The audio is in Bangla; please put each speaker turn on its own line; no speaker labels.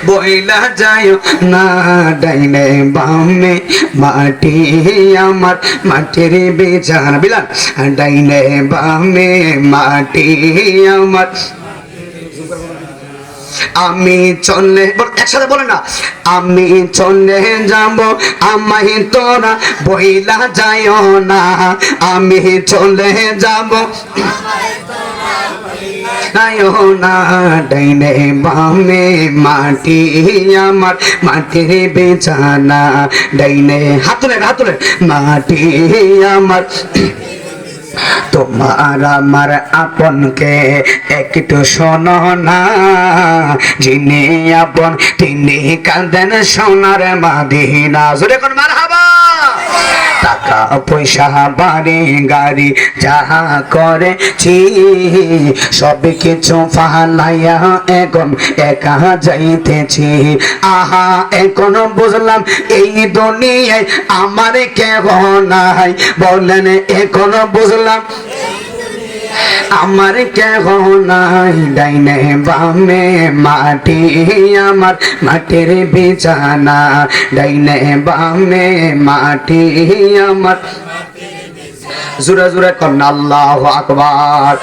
বইলা যায় না ডাইনে বামে মাটি আমার মাটির বিছানা বিলাল ডাইনে বামে মাটি আমার আমি চলে একসাথে বলে না আমি চলে যাব আমায় তোরা বইলা যায় না আমি চলে যাব না ডাইনে বামে মাটি আমার মাটির বিছানা ডাইনে হাত তুলে মাটি আমার তোমার আমার আপনকে একটু শোনো না যিনি আপন তিনি কাঁদেন সোনার মাদিনা জোরে কোন মারহাবা টাকা পয়সা বাড়ি গাড়ি যাহা করেছি সব কিছু ফালাইয়া এখন একা যাইতেছি আহা এখন বুঝলাম এই দুনিয়ায় আমার কেহ নাই বলেন এখন বুঝলাম আমার কেহ নাই ডাইনে বামে মাটি আমার মাটির বিছানা ডাইনে বামে মাটি আমার জোরে জোরে কন্যা আল্লাহু আকবার।